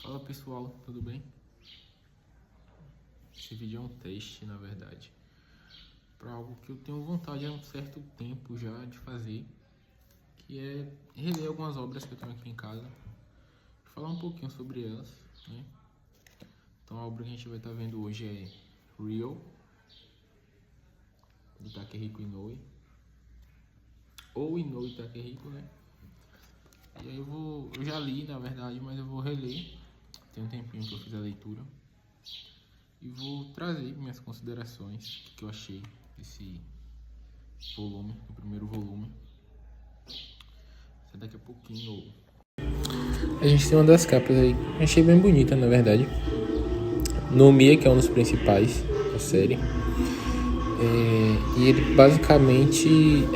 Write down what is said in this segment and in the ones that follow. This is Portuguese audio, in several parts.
Fala pessoal, tudo bem? Esse vídeo é um teste, na verdade, para algo que eu tenho vontade há um certo tempo já de fazer, que é reler algumas obras que eu tenho aqui em casa, falar um pouquinho sobre elas, né? Então a obra que a gente vai estar vendo hoje é Real, de Takehiko Inoue, ou Inoue Takehiko, né? E aí eu já li, na verdade, mas eu vou reler, tem um tempinho que eu fiz a leitura, e vou trazer minhas considerações, o que eu achei desse volume, o primeiro volume. Daqui a pouquinho. A gente tem uma das capas aí, achei bem bonita, na verdade. Nomiya, que é um dos principais da série, e ele basicamente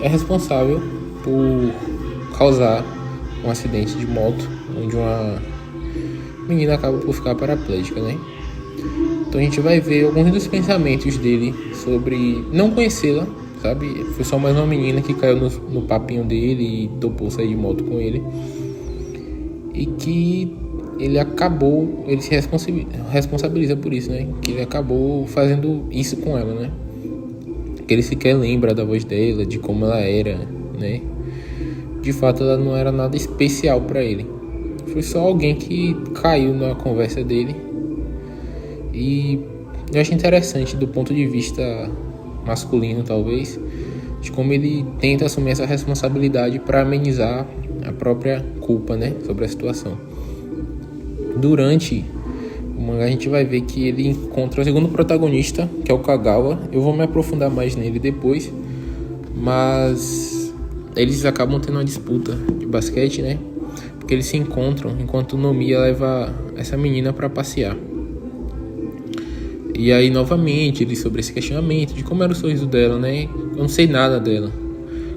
é responsável por causar um acidente de moto, onde uma menina acaba por ficar paraplégica, né? Então a gente vai ver alguns dos pensamentos dele sobre não conhecê-la, sabe? Foi só mais uma menina que caiu no papinho dele e topou sair de moto com ele. E que ele se responsabiliza por isso, né? Que ele acabou fazendo isso com ela, né? Que ele sequer lembra da voz dela, de como ela era, né? De fato, ela não era nada especial pra ele. Foi só alguém que caiu na conversa dele. E eu acho interessante do ponto de vista masculino, talvez, de como ele tenta assumir essa responsabilidade para amenizar a própria culpa, né, sobre a situação. Durante o mangá a gente vai ver que ele encontra o segundo protagonista, que é o Kagawa. Eu vou me aprofundar mais nele depois, mas eles acabam tendo uma disputa de basquete, né, porque eles se encontram enquanto Nomiya leva essa menina para passear. E aí, novamente, ele sobre esse questionamento de como era o sorriso dela, né? Eu não sei nada dela.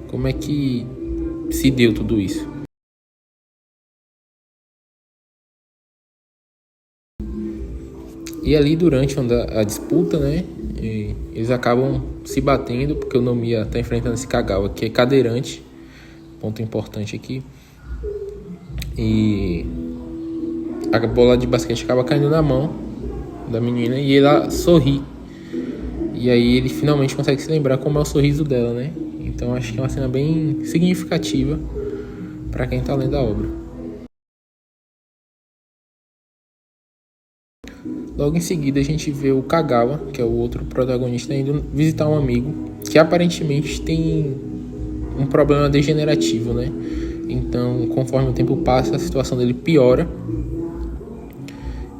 Como é que se deu tudo isso? E ali, durante a disputa, né? Eles acabam se batendo, porque o Nomiya tá enfrentando esse Kagawa, que é cadeirante. Ponto importante aqui. E a bola de basquete acaba caindo na mão da menina e ela sorri. E aí ele finalmente consegue se lembrar como é o sorriso dela, né? Então acho que é uma cena bem significativa para quem tá lendo a obra. Logo em seguida a gente vê o Kagawa, que é o outro protagonista, indo visitar um amigo que aparentemente tem um problema degenerativo, né? Então, conforme o tempo passa, a situação dele piora.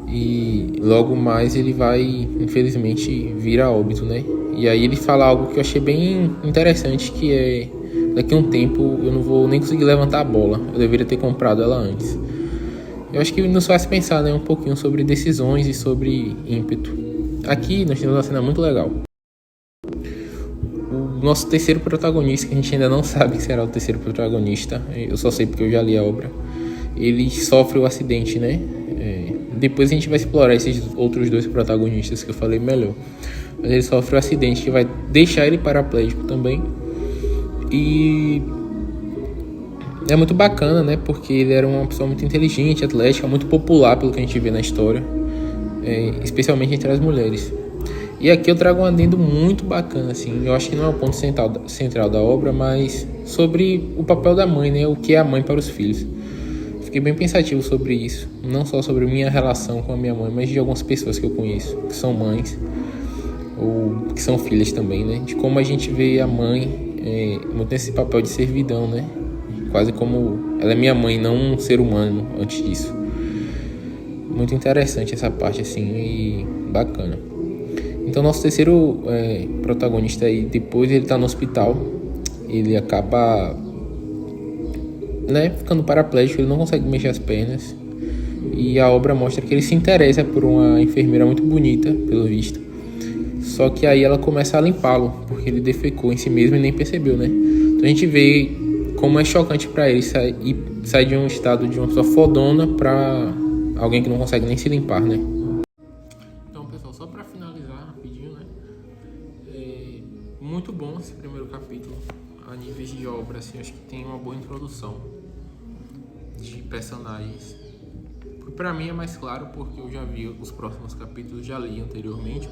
E logo mais ele vai, infelizmente, vir a óbito, né? E aí ele fala algo que eu achei bem interessante, que é: daqui a um tempo eu não vou nem conseguir levantar a bola, eu deveria ter comprado ela antes. Eu acho que nos faz pensar, né, um pouquinho sobre decisões e sobre ímpeto. Aqui nós temos uma cena muito legal. O nosso terceiro protagonista, que a gente ainda não sabe que será o terceiro protagonista, eu só sei porque eu já li a obra, ele sofre o acidente, né? Depois a gente vai explorar esses outros dois protagonistas que eu falei melhor. Mas ele sofre um acidente que vai deixar ele paraplégico também. E é muito bacana, né? Porque ele era uma pessoa muito inteligente, atlética, muito popular pelo que a gente vê na história, especialmente entre as mulheres. E aqui eu trago um adendo muito bacana, assim. Eu acho que não é o ponto central da obra, mas sobre o papel da mãe, né? O que é a mãe para os filhos. Fiquei bem pensativo sobre isso, não só sobre minha relação com a minha mãe, mas de algumas pessoas que eu conheço, que são mães, ou que são filhas também, né? De como a gente vê a mãe muito nesse papel de servidão, né? Quase como ela é minha mãe, não um ser humano antes disso. Muito interessante essa parte, assim, e bacana. Então, nosso terceiro protagonista aí, depois ele tá no hospital, ele acaba, né, ficando paraplégico, ele não consegue mexer as pernas. E a obra mostra que ele se interessa por uma enfermeira muito bonita, pelo visto. Só que aí ela começa a limpá-lo, porque ele defecou em si mesmo e nem percebeu, né? Então a gente vê como é chocante pra ele sair de um estado de uma pessoa fodona pra alguém que não consegue nem se limpar, né? Então, pessoal, só pra finalizar rapidinho, né? Muito bom esse primeiro capítulo. A níveis de obra, assim, acho que tem uma boa introdução de personagens. Pra mim é mais claro porque eu já vi os próximos capítulos, já li anteriormente,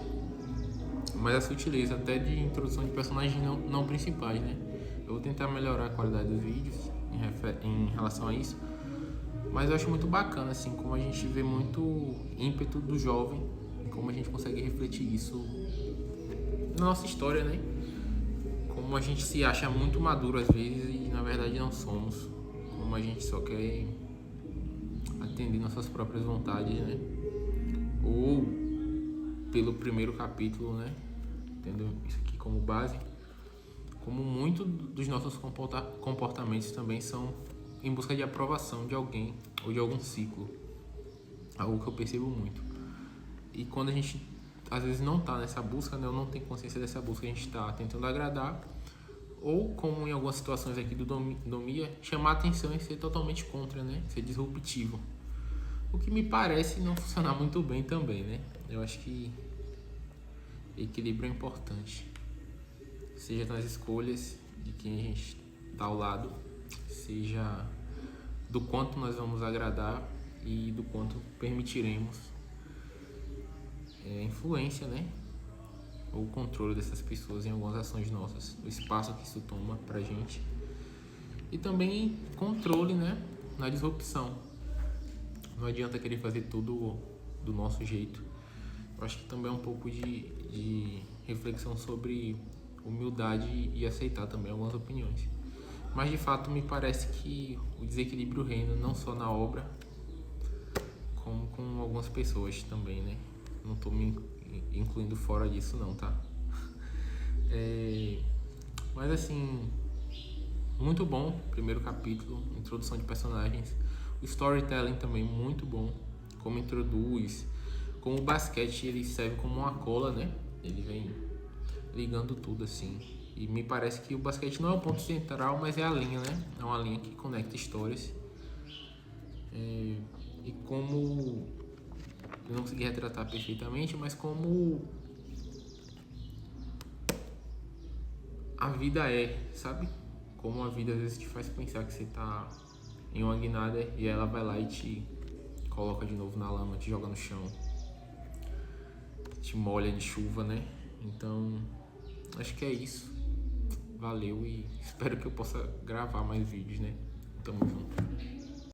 mas a sutileza até de introdução de personagens não principais, né? Eu vou tentar melhorar a qualidade dos vídeos em relação a isso, mas eu acho muito bacana, assim, como a gente vê muito ímpeto do jovem, como a gente consegue refletir isso na nossa história, né? Como a gente se acha muito maduro às vezes e na verdade não somos, como a gente só quer atender nossas próprias vontades, né? Ou pelo primeiro capítulo, né? Tendo isso aqui como base, como muito dos nossos comportamentos também são em busca de aprovação de alguém ou de algum ciclo, algo que eu percebo muito. E quando a gente às vezes não tá nessa busca, né? Eu não tenho consciência dessa busca, a gente tá tentando agradar, ou como em algumas situações aqui do Domia, chamar atenção e ser totalmente contra, né? Ser disruptivo. O que me parece não funcionar muito bem também, né? Eu acho que equilíbrio é importante. Seja nas escolhas de quem a gente está ao lado, seja do quanto nós vamos agradar e do quanto permitiremos influência, né? Ou controle dessas pessoas em algumas ações nossas, o espaço que isso toma pra gente. E também controle, né? Na disrupção. Não adianta querer fazer tudo do nosso jeito. Eu acho que também é um pouco de reflexão sobre humildade e aceitar também algumas opiniões. Mas de fato me parece que o desequilíbrio reina não só na obra, como com algumas pessoas também, né? Não tô me incluindo fora disso não, tá? Mas assim, muito bom, primeiro capítulo, introdução de personagens. O storytelling também muito bom, como introduz, como o basquete ele serve como uma cola, né? Ele vem ligando tudo assim. E me parece que o basquete não é o ponto central, mas é a linha, né? É uma linha que conecta histórias. E como eu não consegui retratar perfeitamente, mas como a vida é, sabe? Como a vida às vezes te faz pensar que você tá em uma guinada e ela vai lá e te coloca de novo na lama, te joga no chão, te molha de chuva, né? Então, acho que é isso. Valeu e espero que eu possa gravar mais vídeos, né? Tamo junto.